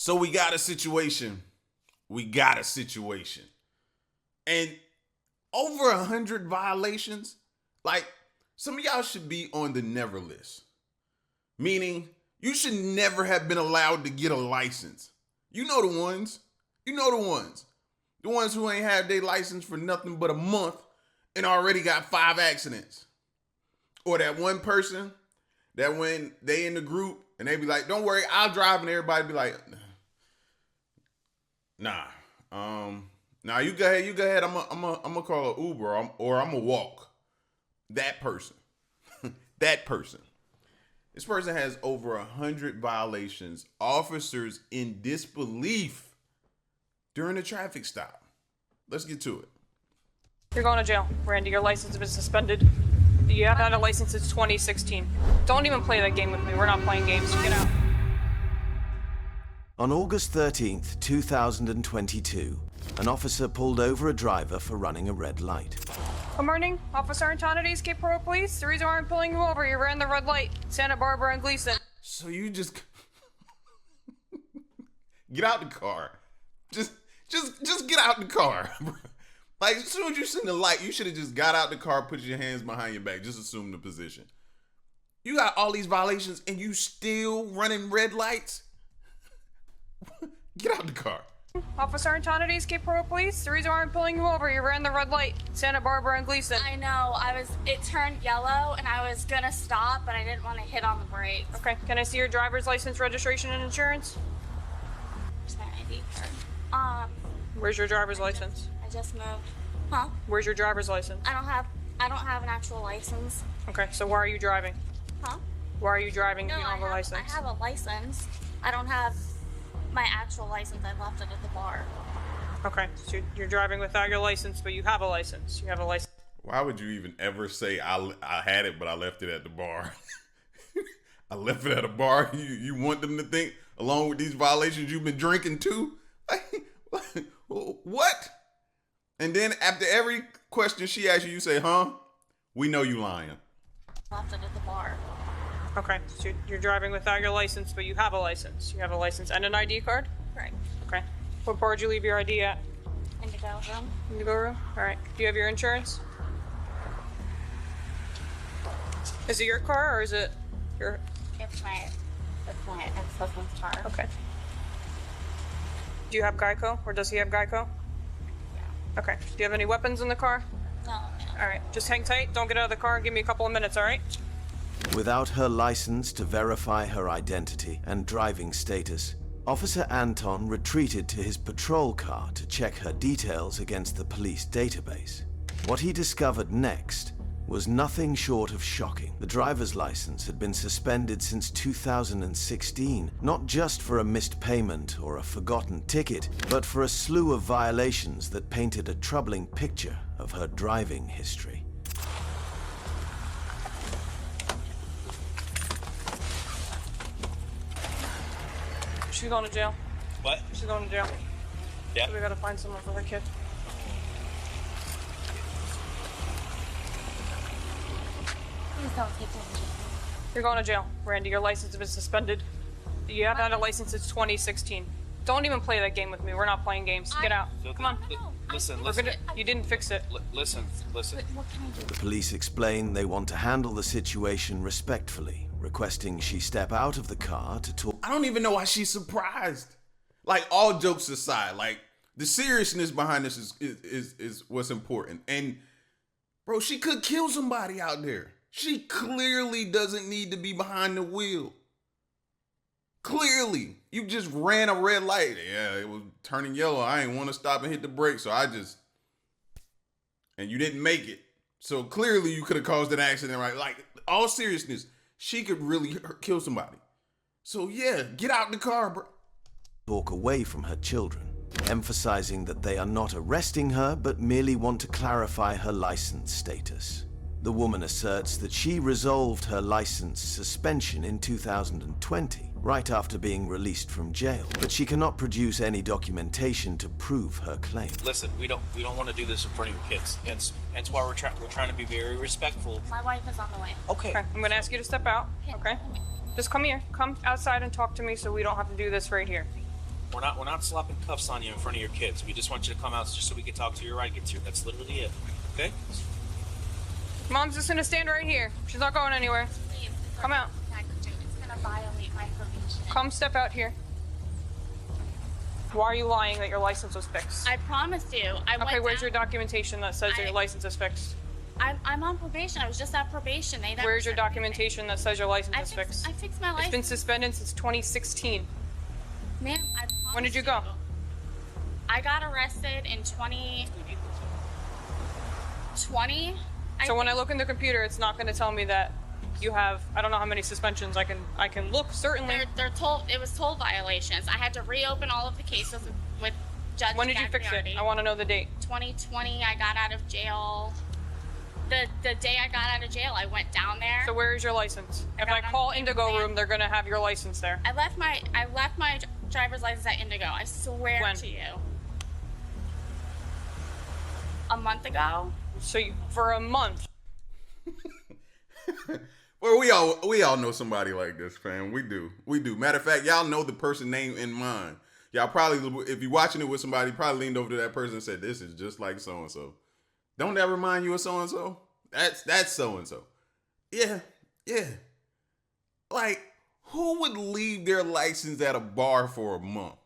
So we got a situation. We got a situation. And over 100 violations. Like, some of y'all should be on the never list. Meaning, you should never have been allowed to get a license. You know the ones. You know the ones. The ones who ain't had their license for nothing but a month and already got 5 accidents. Or that one person that when they in the group and they be like, don't worry, I'll drive, and everybody be like, nah, you go ahead. I'm gonna call an Uber or I'm gonna walk. That person, that person. This person has over 100 violations. Officers in disbelief during a traffic stop. Let's get to it. You're going to jail, Randy. Your license has been suspended. You haven't had a license since 2016. Don't even play that game with me. We're not playing games. Get out. On August 13th, 2022, an officer pulled over a driver for running a red light. Good morning, Officer Antonity, Cape Coral Police. The reason why I'm pulling you over, you ran the red light. Santa Barbara and Gleason. So you just get out the car. Just get out the car. Like, as soon as you seen the light, you should have just got out the car, put your hands behind your back, just assume the position. You got all these violations and you still running red lights? Get out the car. Officer Antonity, Cape Coral Police. The reason why I'm pulling you over, you ran the red light. Santa Barbara and Gleason. I know. It turned yellow and I was gonna stop, but I didn't want to hit on the brakes. Okay, can I see your driver's license, registration, and insurance? Where's my ID card? Where's your driver's license? I just moved. Huh? Where's your driver's license? I don't have an actual license. Okay, so why are you driving? Huh? Why are you driving if No, you don't have a license? I have a license. I don't have my actual license. I left it at the bar. Okay, so you're driving without your license, but you have a license. You have a license. Why would you even ever say I had it, but I left it at the bar? I left it at a bar. You want them to think, along with these violations, you've been drinking too? Like, what? And then after every question she asks you, you say, huh? We know you lying. Left it at the bar. Okay, so you're driving without your license, but you have a license. You have a license and an ID card? Right. Okay. What bar did you leave your ID at? Indigo room. Indigo room? All right. Do you have your insurance? Is it your car or is it your... It's my ex-husband's car. Okay. Do you have Geico, or does he have Geico? Yeah. Okay. Do you have any weapons in the car? No. All right. Just hang tight. Don't get out of the car. Give me a couple of minutes, all right? Without her license to verify her identity and driving status, Officer Anton retreated to his patrol car to check her details against the police database. What he discovered next was nothing short of shocking. The driver's license had been suspended since 2016, not just for a missed payment or a forgotten ticket, but for a slew of violations that painted a troubling picture of her driving history. She's going to jail. What? She's going to jail. Yeah. So we gotta find someone for her kid. Please don't take me. You're going to jail, Randy. Your license has been suspended. You haven't had a license since 2016. Don't even play that game with me. We're not playing games. Get out. Come on. Listen. You didn't fix it. Listen. What can I do? The police explain they want to handle the situation respectfully, requesting she step out of the car to talk. I don't even know why she's surprised. Like, all jokes aside, like, the seriousness behind this is what's important. And, bro, she could kill somebody out there. She clearly doesn't need to be behind the wheel. Clearly. You just ran a red light. Yeah, it was turning yellow. I ain't want to stop and hit the brakes, so and you didn't make it. So clearly you could have caused an accident, right? Like, all seriousness, she could really kill somebody. So yeah, get out the car, bro. Walk away from her children, emphasizing that they are not arresting her, but merely want to clarify her license status. The woman asserts that she resolved her license suspension in 2020, right after being released from jail, but she cannot produce any documentation to prove her claim. Listen, we don't want to do this in front of your kids. Hence why we're trying to be very respectful. My wife is on the way. Okay. Okay, I'm gonna ask you to step out. Okay? Just come here. Come outside and talk to me so we don't have to do this right here. We're not slapping cuffs on you in front of your kids. We just want you to come out just so we can talk to your right gets here. That's literally it. Okay? Mom's just gonna stand right here. She's not going anywhere. Please, Come out. It's gonna violate my probation. Come step out here. Why are you lying that your license was fixed? I promised you. Okay, where's your documentation that says that your license is fixed? I'm on probation. I was just at probation. They never Where's your said anything. documentation that says your license is fixed? I fixed my It's license. been suspended since 2016. Ma'am, I promised When did you go? I got arrested in 2020. So when I look in the computer, it's not going to tell me that you have, I don't know how many suspensions. I can look, certainly. They're told it was toll violations. I had to reopen all of the cases with Judge When did you fix it? Gagliardi. I want to know the date. 2020. I got out of jail. The day I got out of jail, I went down there. So where is your license? If got I on call the Indigo van. Room, they're going to have your license there. I left my driver's license at Indigo. I swear When? to you. A month ago. So for a month. Well, we all know somebody like this, fam. We do. Matter of fact, y'all know the person name in mind. Y'all probably, if you're watching it with somebody, probably leaned over to that person and said, "This is just like so and so." Don't that remind you of so and so? That's so and so. Yeah. Like, who would leave their license at a bar for a month?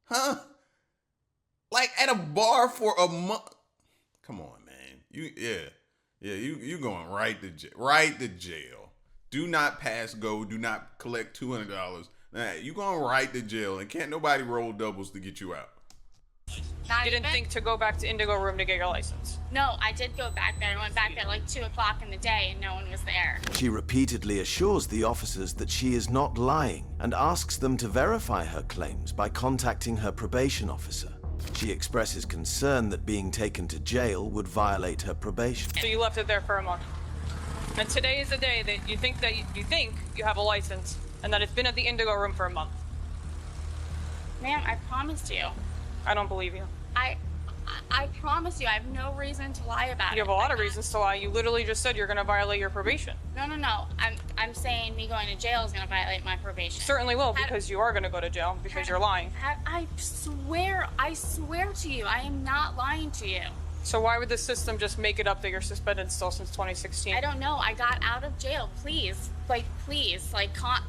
Huh? Like at a bar for a month? Come on, man. You going right to jail. Do not pass go. Do not collect $200. You going right to jail, and can't nobody roll doubles to get you out. Not You didn't even? think to go back to Indigo Room to get your license. No, I did go back there. I went back there like 2 o'clock in the day, and no one was there. She repeatedly assures the officers that she is not lying and asks them to verify her claims by contacting her probation officer. She expresses concern that being taken to jail would violate her probation. So you left it there for a month. And today is the day that you think you have a license and that it's been at the Indigo Room for a month. Ma'am, I promised you. I don't believe you. I promise you. I have no reason to lie about it. You have a lot of reasons to lie. You literally just said you're going to violate your probation. No. I'm saying me going to jail is going to violate my probation. Certainly will, because you are going to go to jail because you're lying. I swear to you, I am not lying to you. So why would the system just make it up that you're suspended still since 2016? I don't know. I got out of jail. Please,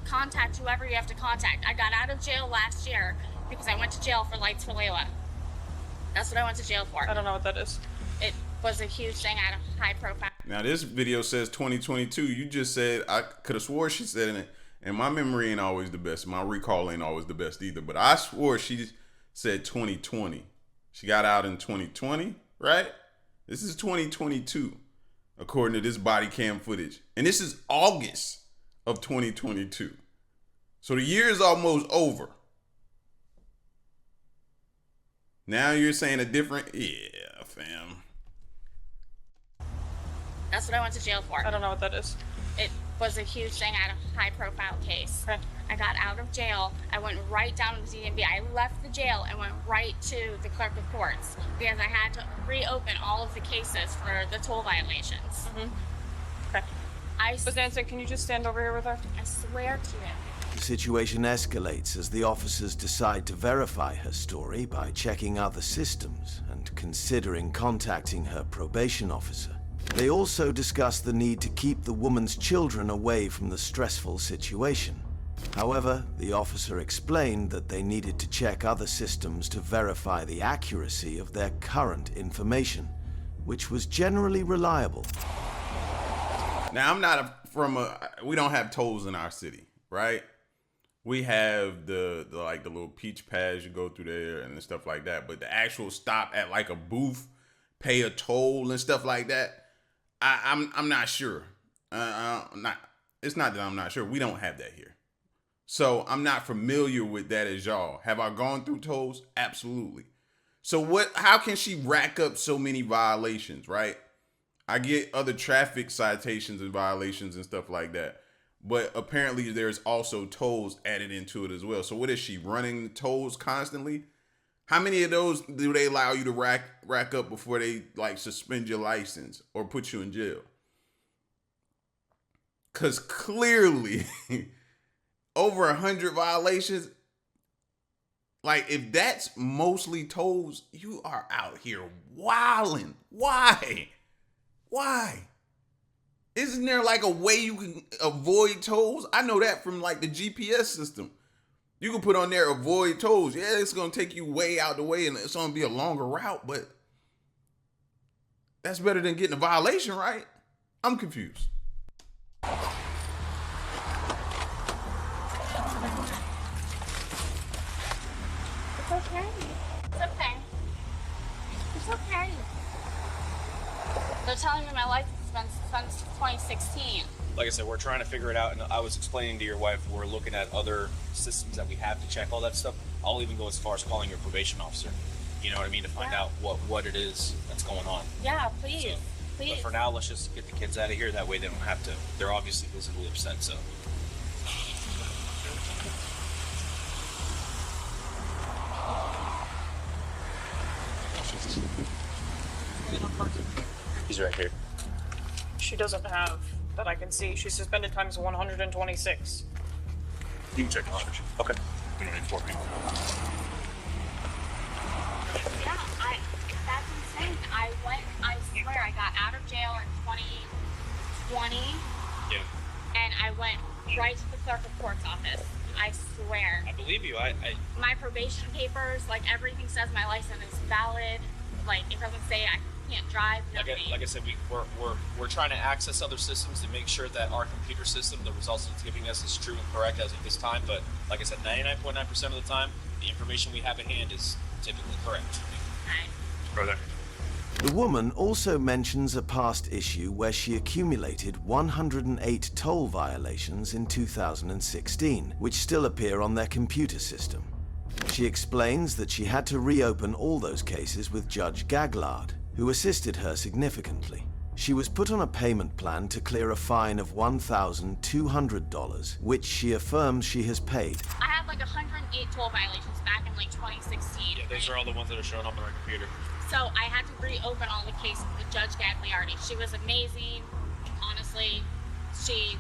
contact whoever you have to contact. I got out of jail last year because I went to jail for Lights for Layla. That's what I went to jail for. I don't know what that is. It was a huge thing. I had a high profile. Now this video says 2022. You just said, I could have swore she said it, and my memory ain't always the best. My recall ain't always the best either. But I swore she said 2020. She got out in 2020, right? This is 2022, according to this body cam footage. And this is August of 2022. So the year is almost over. Now you're saying a different, yeah, fam. That's what I went to jail for. I don't know what that is. It was a huge thing. I had a high profile case. Okay. I got out of jail. I went right down to the DMV. I left the jail and went right to the clerk of courts because I had to reopen all of the cases for the toll violations. Okay. I Ms. Nansen, can you just stand over here with her? swear to you. The situation escalates as the officers decide to verify her story by checking other systems and considering contacting her probation officer. They also discuss the need to keep the woman's children away from the stressful situation. However, the officer explained that they needed to check other systems to verify the accuracy of their current information, which was generally reliable. Now I'm not we don't have tolls in our city, right? We have the little peach paths you go through there and stuff like that. But the actual stop at like a booth, pay a toll and stuff like that, I'm not sure. It's not that I'm not sure. We don't have that here. So I'm not familiar with that as y'all. Have I gone through tolls? Absolutely. So how can she rack up so many violations, right? I get other traffic citations and violations and stuff like that. But apparently there's also tolls added into it as well. So what is she running the tolls constantly? How many of those do they allow you to rack up before they like suspend your license or put you in jail? Because clearly over 100 violations. Like, if that's mostly tolls, you are out here wilding. Why? Isn't there like a way you can avoid tolls? I know that from like the GPS system. You can put on there avoid tolls. Yeah, it's gonna take you way out the way and it's gonna be a longer route, but that's better than getting a violation, right? I'm confused. It's okay. It's okay. It's okay. They're telling me my license has been since 2016. Like I said, we're trying to figure it out, and I was explaining to your wife we're looking at other systems that we have to check all that stuff. I'll even go as far as calling your probation officer. You know what I mean, to find out what it is that's going on. Yeah, please. So, Please. But for now, let's just get the kids out of here. That way they don't have to. They're obviously visibly upset, so. He's right here. She doesn't have that I can see. She's suspended times 126. You can check the charge. Okay. We don't need 4 people. Yeah, that's insane. I swear I got out of jail in 2020. Yeah. And I went right to the clerk of court's office. I swear. I believe you. My probation papers, like everything says my license is valid. Like it doesn't say I can't drive. Nothing. Like I said, we're trying to access other systems to make sure that our computer system, the results it's giving us, is true and correct as of this time. But like I said, 99.9% of the time, the information we have at hand is typically correct. Brother. The woman also mentions a past issue where she accumulated 108 toll violations in 2016, which still appear on their computer system. She explains that she had to reopen all those cases with Judge Gaglard, who assisted her significantly. She was put on a payment plan to clear a fine of $1,200, which she affirms she has paid. I had like 108 toll violations back in like 2016. Yeah, those are all the ones that are showing up on our computer. So I had to reopen all the cases with Judge Gagliardi. She was amazing. Honestly, she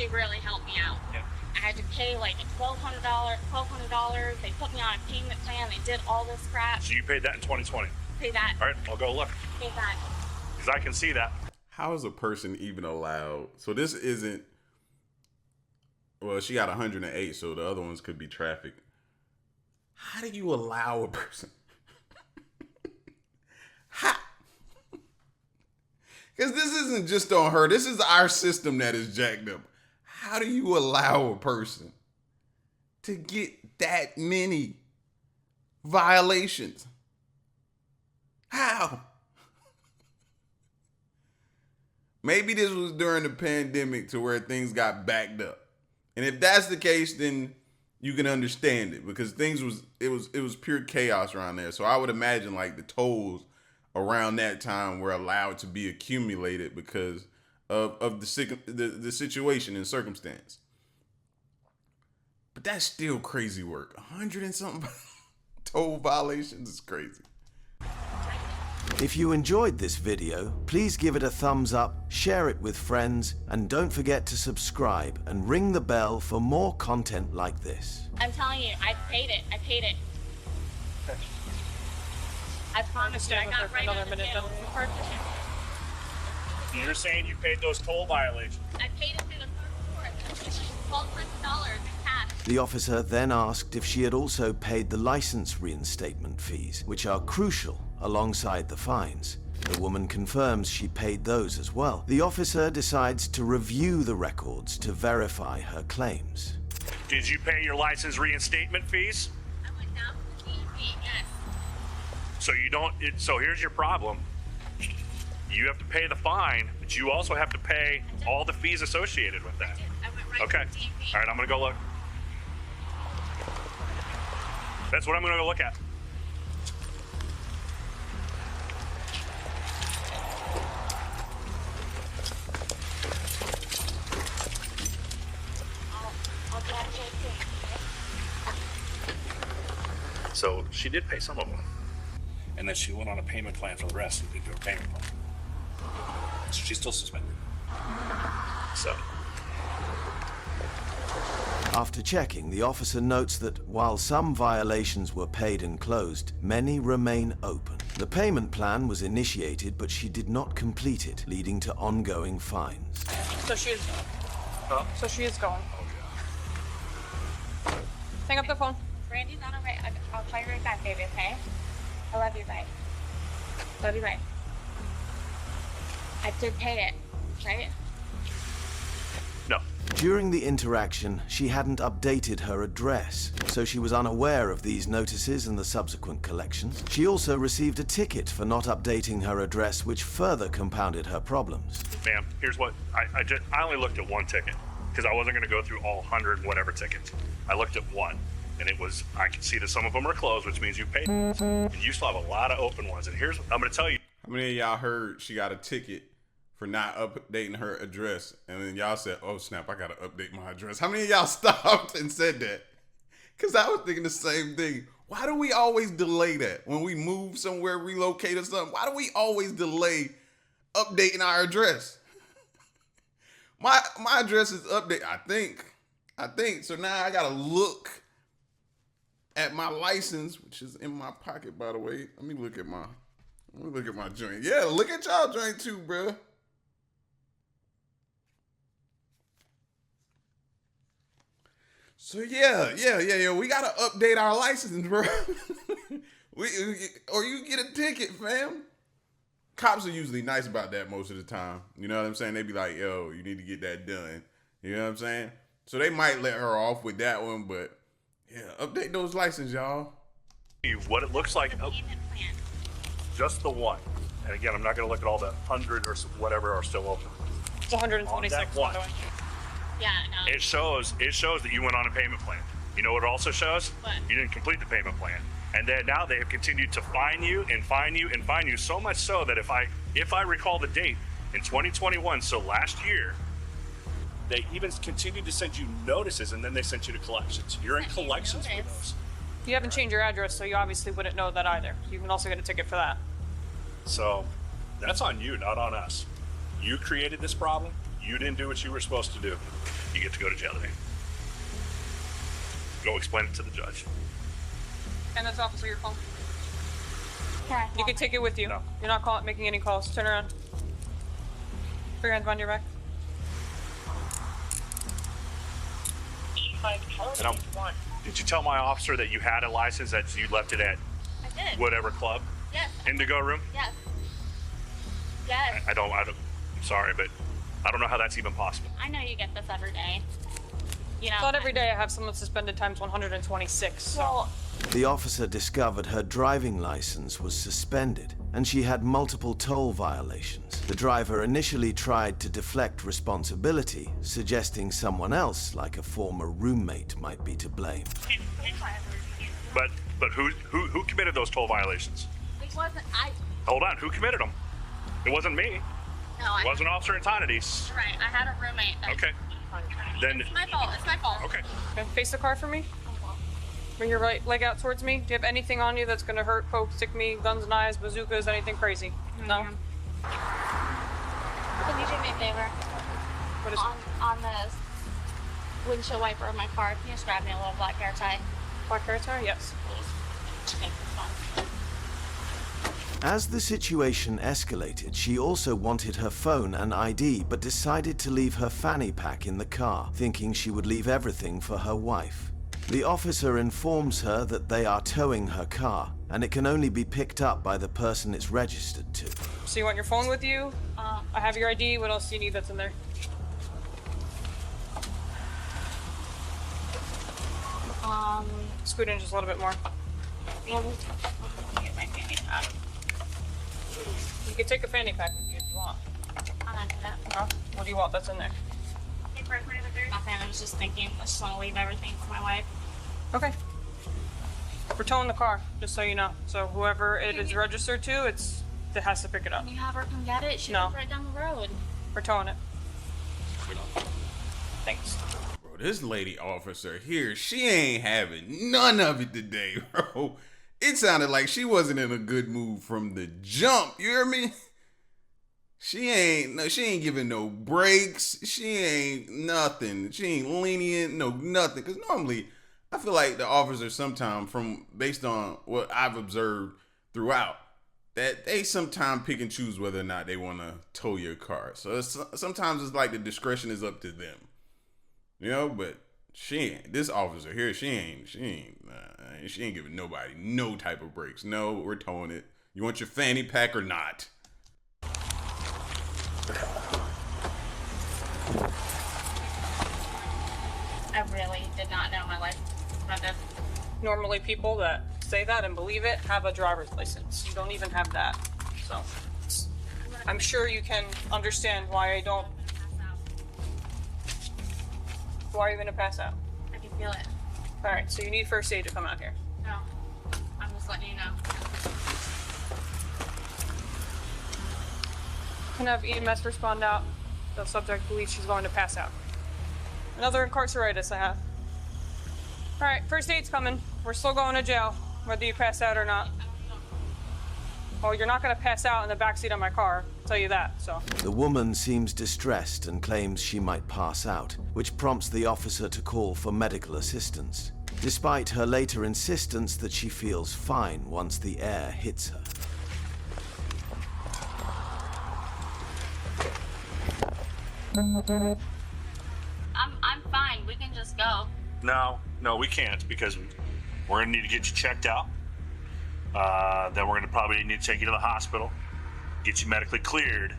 really helped me out. Yeah. I had to pay like $1,200. They put me on a payment plan. They did all this crap. So you paid that in 2020? Pay that. All right, I'll go look. Pay that. Because I can see that. How is a person even allowed? So this isn't, well, she got 108, so the other ones could be traffic. How do you allow a person? How? Because this isn't just on her. This is our system that is jacked up. How do you allow a person to get that many violations? How? Maybe this was during the pandemic to where things got backed up. And if that's the case, then you can understand it because it was pure chaos around there. So I would imagine like the tolls around that time were allowed to be accumulated because of the situation and circumstance. But that's still crazy work. 100 and something toll violations is crazy. If you enjoyed this video, please give it a thumbs up, share it with friends, and don't forget to subscribe and ring the bell for more content like this. I'm telling you, I paid it. I paid it. I promised you. I got right out of jail. You're saying you paid those toll violations? I paid it through the clerk of court. $1,200 in cash. The officer then asked if she had also paid the license reinstatement fees, which are crucial alongside the fines. The woman confirms she paid those as well. The officer decides to review the records to verify her claims. Did you pay your license reinstatement fees? I went down to the DMV, yes. So you don't, so here's your problem. You have to pay the fine, but you also have to pay all the fees associated with that. I went right Okay. to the DMV. All right, I'm gonna go look. That's what I'm gonna go look at. I'll grab it. So she did pay some of them. And then she went on a payment plan for the rest and didn't do a payment plan. So she's still suspended. So After checking, the officer notes that while some violations were paid and closed, many remain open. The payment plan was initiated, but she did not complete it, leading to ongoing fines. So she is going. Huh? So she is going. Hang up the phone. Randy's on her way. I'll call you right back, baby, okay? I love you, babe. Love you, babe. I did pay it, right? No. During the interaction, she hadn't updated her address, so she was unaware of these notices and the subsequent collections. She also received a ticket for not updating her address, which further compounded her problems. Ma'am, here's what I only looked at one ticket because I wasn't going to go through all 100 whatever tickets. I looked at one, and it was, I could see that some of them are closed, which means you paid, and you still have a lot of open ones. And here's, I'm going to tell you. How many of y'all heard she got a ticket for not updating her address, and then y'all said, oh snap, I gotta update my address? How many of y'all stopped and said that? Because I was thinking the same thing. Why do we always delay that? When we move somewhere, relocate or something, why do we always delay updating our address? My address is updated, I think. So now I gotta look at my license, which is in my pocket, by the way. Let me look at my joint. Yeah, look at y'all joint too, bro. So yeah. We gotta update our license, bro. Or you get a ticket, fam. Cops are usually nice about that most of the time. You know what I'm saying? They be like, yo, you need to get that done. You know what I'm saying? So they might let her off with that one, but yeah, update those licenses, y'all. What it looks like. The payment plan. Just the one. And again, I'm not going to look at all the 100 or whatever are still open. It's 126, by the way. Yeah, no. It shows that you went on a payment plan. You know what it also shows? What? You didn't complete the payment plan. And then now they have continued to fine you and fine you and fine you, so much so that if I recall the date, in 2021, so last year, they even continued to send you notices, and then they sent you to collections. You're in collections for those. You haven't changed your address, so you obviously wouldn't know that either. You can also get a ticket for that. So that's on you, not on us. You created this problem. You didn't do what you were supposed to do. You get to go to jail today. Go explain it to the judge. And that's officer your phone. Okay. You can take it with you. No. You're not making any calls. Turn around. Put your hands behind your back. And did you tell my officer that you had a license, that you left it at I did. whatever club? Yes. Indigo room? Yes. Yes. I'm sorry, but I don't know how that's even possible. I know you get this every day. You know. It's not every day I have someone suspended times 126. So. Well, The officer discovered her driving license was suspended, and she had multiple toll violations. The driver initially tried to deflect responsibility, suggesting someone else, like a former roommate, might be to blame. But who committed those toll violations? it wasn't. Hold on, who committed them? It wasn't me. No, It wasn't Officer Antonides. You're right. I had a roommate. Okay. Then It's my fault. It's my fault. okay. Okay, face the car for me. Bring your right leg out towards me. Do you have anything on you that's gonna hurt, poke, stick me, guns, knives, bazookas, anything crazy? No? Can you do me a favor? What is On the windshield wiper of my car, can you just grab me a little black hair tie, black hair tie? Yes. please? Okay, that's fine. As the situation escalated, she also wanted her phone and ID, but decided to leave her fanny pack in the car, thinking she would leave everything for her wife. The officer informs her that they are towing her car, and it can only be picked up by the person it's registered to. So you want your phone with you? I have your ID. What else do you need that's in there? Scoot in just a little bit more. Get my fanny pack. You can take a fanny pack with you if you want. I'm not doing that. No? What do you want that's in there? Nothing. I was just thinking. I just want to leave everything for my wife. Okay. We're towing the car, just so you know. So whoever it is registered to, it has to pick it up. Can you have her come get it? She No. lives right down the road. We're towing it. Thanks. Bro, this lady officer here, she ain't having none of it today, bro. It sounded like she wasn't in a good mood from the jump. You hear me? She ain't giving no breaks. She ain't nothing. She ain't lenient, no nothing. Because normally, I feel like the officers sometimes, based on what I've observed throughout, that they sometimes pick and choose whether or not they want to tow your car. So sometimes it's like the discretion is up to them, But this officer here, she ain't giving nobody no type of breaks. No, we're towing it. You want your fanny pack or not? I really did not know my life about this. Normally, people that say that and believe it have a driver's license. You don't even have that. So I'm sure you can understand why I don't. Why are you going to pass out? I can feel it. All right, so you need first aid to come out here. No, I'm just letting you know. Can have EMS respond out. The subject believes she's going to pass out. Another incarceritis I have. All right, first aid's coming. We're still going to jail, whether you pass out or not. Well, you're not going to pass out in the backseat of my car. I'll tell you that, so. The woman seems distressed and claims she might pass out, which prompts the officer to call for medical assistance, despite her later insistence that she feels fine once the air hits her. I'm fine. We can just go. No, we can't because we're gonna need to get you checked out. Then we're gonna probably need to take you to the hospital, get you medically cleared,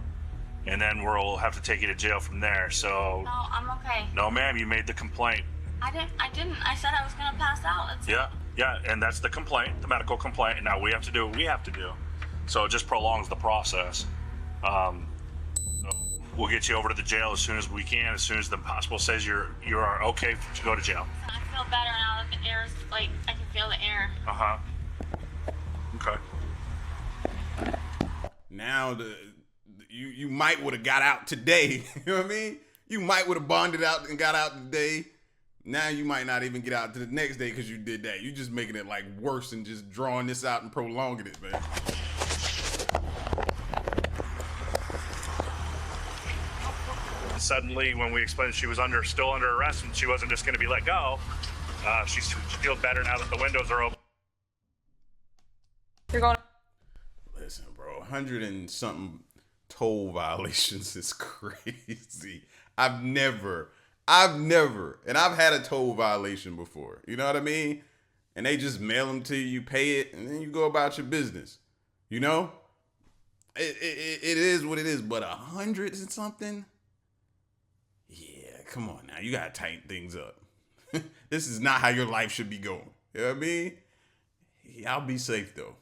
and then we'll have to take you to jail from there. So. No, I'm okay. No, ma'am, you made the complaint. I didn't. I said I was gonna pass out. Yeah, and that's the complaint, the medical complaint. And now we have to do what we have to do. So it just prolongs the process. So we'll get you over to the jail as soon as we can, as soon as the hospital says you are okay to go to jail. I feel better now that the air is, like, I can feel the air. Uh-huh. Okay. Now you might would have got out today. You know what I mean? You might would have bonded out and got out today. Now you might not even get out to the next day because you did that. You just making it like worse and just drawing this out and prolonging it, man. Suddenly, when we explained she was still under arrest and she wasn't just going to be let go, she feels better now that the windows are open. You're going. Listen, bro, 100 and something toll violations is crazy. I've never, and I've had a toll violation before. You know what I mean? And they just mail them to you, you pay it, and then you go about your business. You know? It is what it is, but 100 and something? Yeah, come on now. You gotta tighten things up. This is not how your life should be going. You know what I mean? Y'all be safe though.